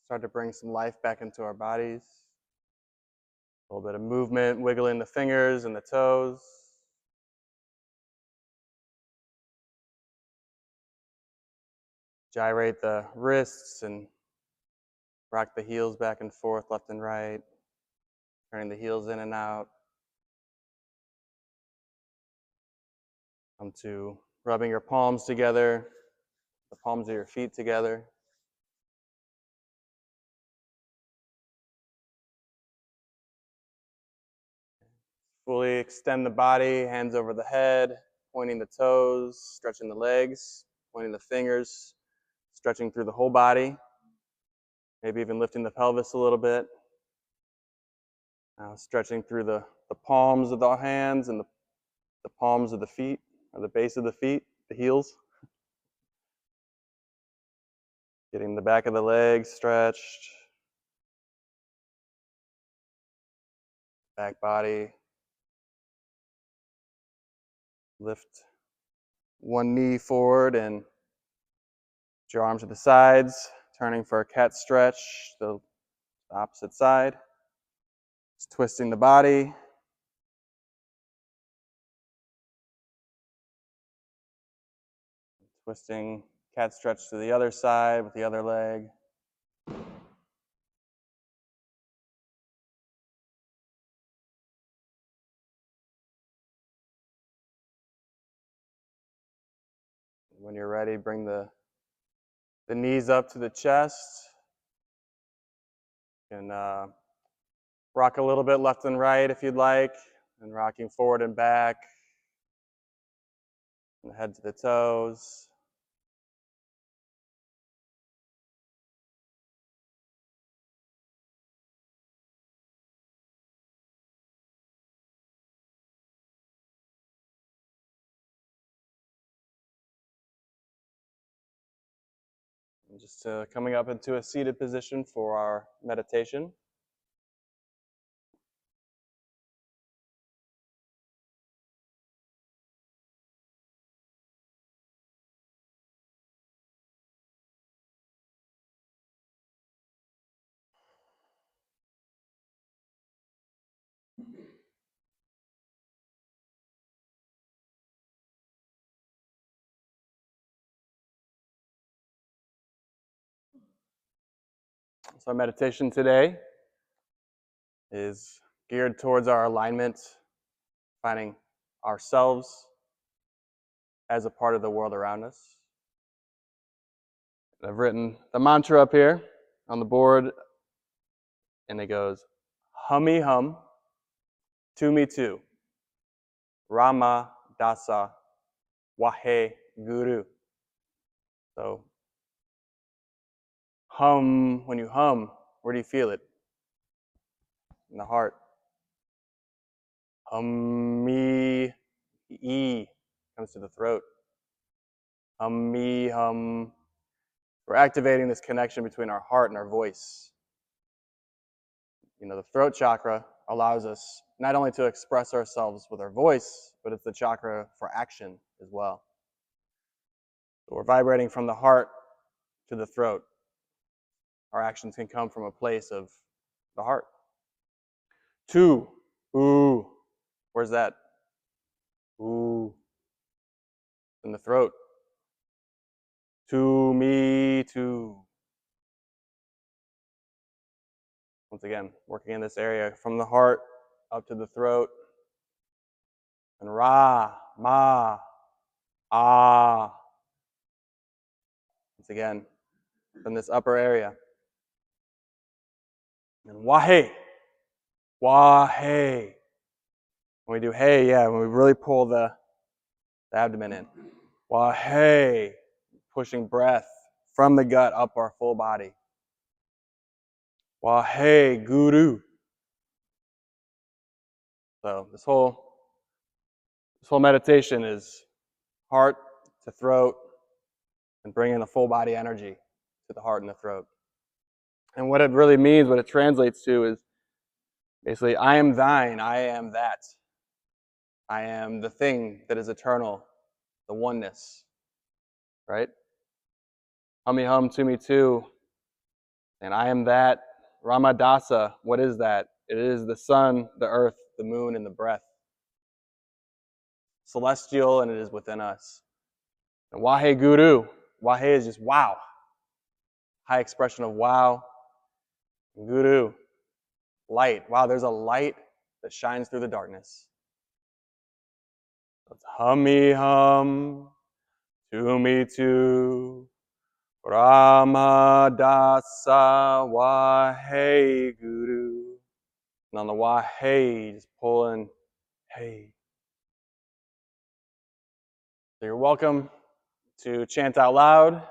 Start to bring some life back into our bodies. A little bit of movement, wiggling the fingers and the toes. Gyrate the wrists and rock the heels back and forth, left and right. Turning the heels in and out. Come to rubbing your palms together, the palms of your feet together. Fully extend the body, hands over the head, pointing the toes, stretching the legs, pointing the fingers, stretching through the whole body. Maybe even lifting the pelvis a little bit. Now stretching through the palms of the hands and the palms of the feet, or the base of the feet, the heels. Getting the back of the legs stretched. Back body. Lift one knee forward and put your arms to the sides, turning for a cat stretch, the opposite side. Just twisting the body. Twisting cat stretch to the other side with the other leg. When you're ready, bring the knees up to the chest. You can rock a little bit left and right if you'd like, and rocking forward and back. From the head to the toes. And just coming up into a seated position for our meditation. So our meditation today is geared towards our alignment, finding ourselves as a part of the world around us. I've written the mantra up here on the board, and it goes, Humee hum, Tumee tu, Rama dasa, Wahe guru. So, hum, when you hum, where do you feel it? In the heart. Humee, E comes to the throat. Humee hum. We're activating this connection between our heart and our voice. You know, the throat chakra allows us not only to express ourselves with our voice, but it's the chakra for action as well. So we're vibrating from the heart to the throat. Our actions can come from a place of the heart. Tu, ooh. Where's that? Ooh. In the throat. Tumee tu. Once again, working in this area from the heart up to the throat. And ra, ma, ah. Once again, from this upper area. And wahe, wahe. When we do hey, yeah, when we really pull the abdomen in. Wahe, pushing breath from the gut up our full body. Wahe guru. So this whole meditation is heart to throat and bringing the full body energy to the heart and the throat. And what it really means, what it translates to is basically, I am thine, I am that. I am the thing that is eternal, the oneness, right? Humee hum, Tumee tu. And I am that. Ramadasa, what is that? It is the sun, the earth, the moon, and the breath. Celestial, and it is within us. And Wahe Guru. Wahe is just wow. High expression of wow. Guru, light. Wow, there's a light that shines through the darkness. It's Humee hum, Tumee tu, Ramadasa Wahe Guru. And on the Wahe, just pulling, hey. So you're welcome to chant out loud. If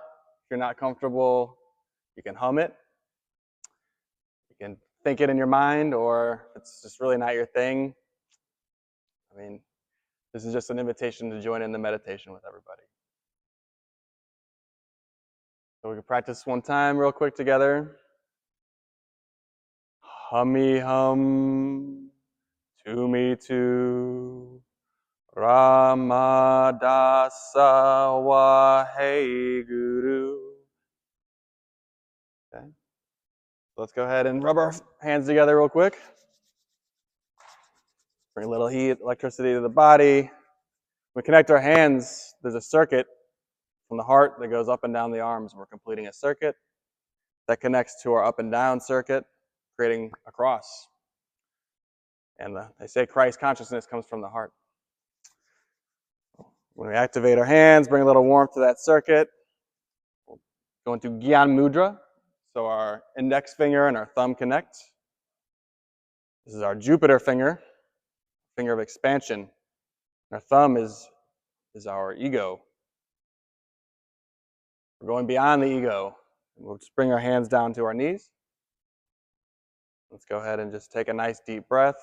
you're not comfortable, you can hum it. You can think it in your mind, or if it's just really not your thing, I mean, this is just an invitation to join in the meditation with everybody. So we can practice one time real quick together. Humee hum, Tumee tu, Ramadasa Wahe Guru. Okay. Let's go ahead and rub our hands together real quick. Bring a little heat, electricity to the body. We connect our hands. There's a circuit from the heart that goes up and down the arms. We're completing a circuit that connects to our up and down circuit, creating a cross. And they say Christ consciousness comes from the heart. When we activate our hands, bring a little warmth to that circuit. We'll go into Gyan Mudra. So our index finger and our thumb connect. This is our Jupiter finger, finger of expansion. Our thumb is our ego. We're going beyond the ego. We'll just bring our hands down to our knees. Let's go ahead and just take a nice deep breath.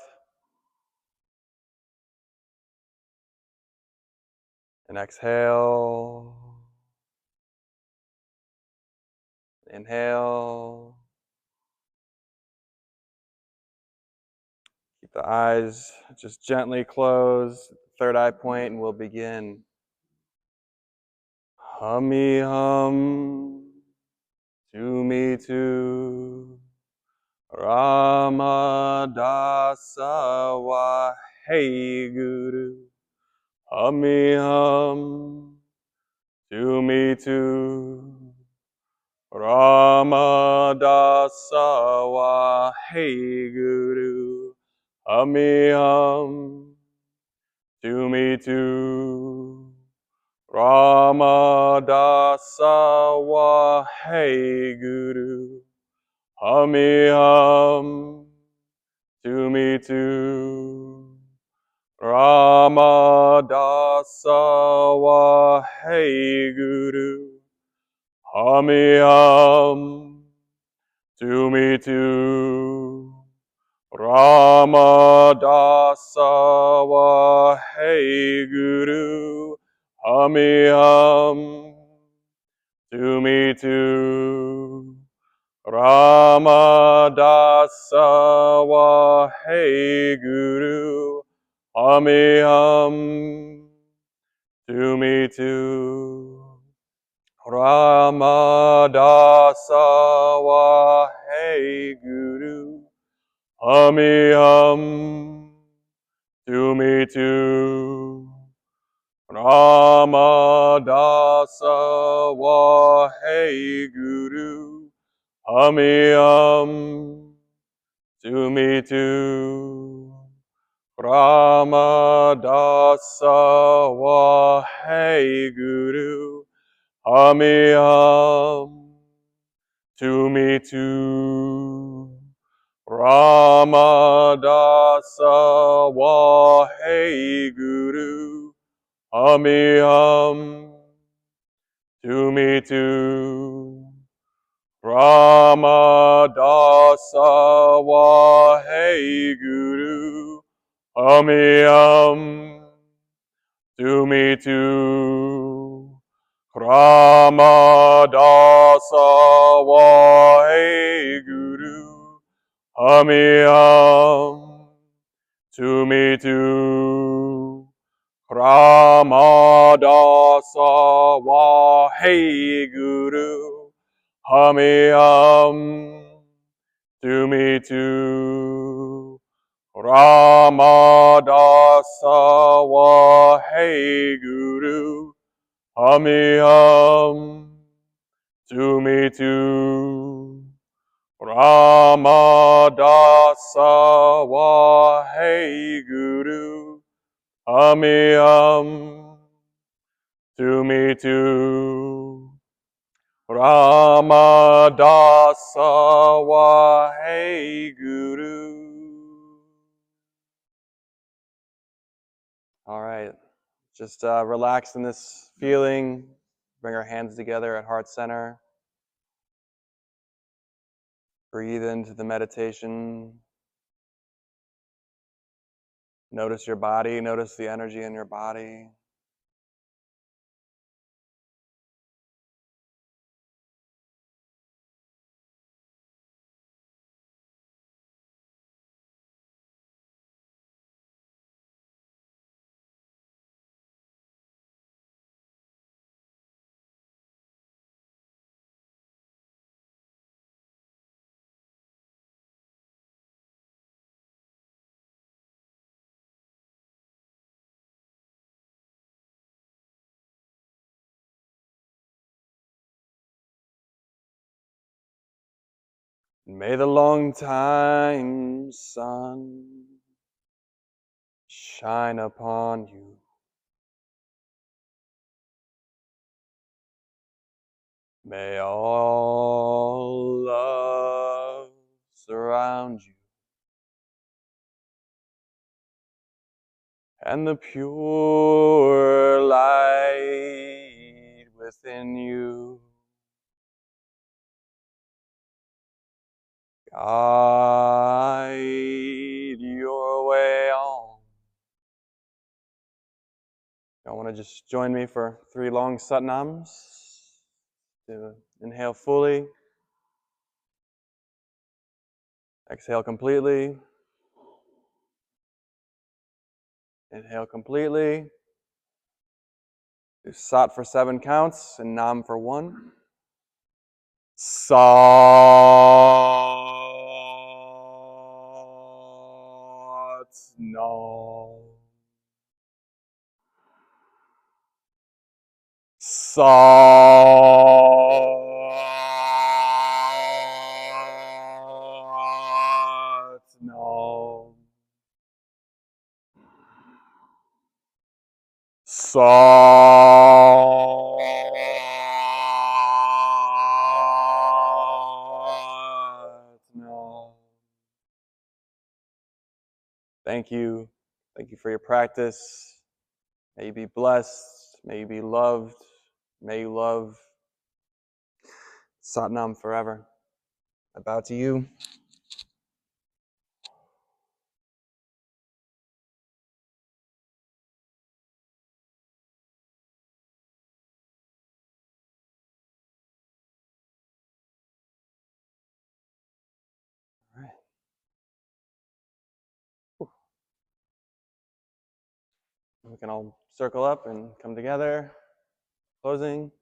And exhale. Inhale. Keep the eyes just gently closed. Third eye point, and we'll begin. Humee hum, Tumee tu, Ramadasa Wahe Guru. Humee hum, Tumee tu, Ramadasa Wahe Guru. Humee hum, Tumee tu, Ramadasa Wahe Guru. Humee hum, Tumee tu, Ramadasa Wahe Guru. Humee hum, Tumee tu, Ramadasa Wahe Guru. Humee hum, Tumee tu, Ramadasa Wahe Guru. Humee hum, Tumee tu, Ramadasa Wahe Guru. Humee hum, Tumee tu, Ramadasa Wahe Guru. Humee hum, Tumee tu, Ramadasa Wahe Guru. Humee hum, Tumee tu, Ramadasa Wahe Guru. Humee hum, Tumee tu, Ramadasa Wahe Guru. Humee hum, Tumee tu, Ramadasa Wahe Guru. Humee hum, Tumee tu, Ramadasa Wahe Guru. Humee hum, Tumee tu Ramadasa wa hey Guru Humee Tumee tu Ramadasa wa hey Guru Humee Tumee tu Ramadasa wa hey Guru. All right, just relax in this feeling. Bring our hands together at heart center. Breathe into the meditation. Notice your body, notice the energy in your body. May the long time sun shine upon you. May all love surround you, and the pure light within you guide your way on. I want to just join me for 3 long satnams. To inhale fully, exhale completely, inhale completely. Do sat for 7 counts and nam for 1. Sat nam. Sat nam. No. Thank you. Thank you for your practice. May you be blessed. May you be loved. May you love Satnam forever. I bow to you. All right. We can all circle up and come together. Closing.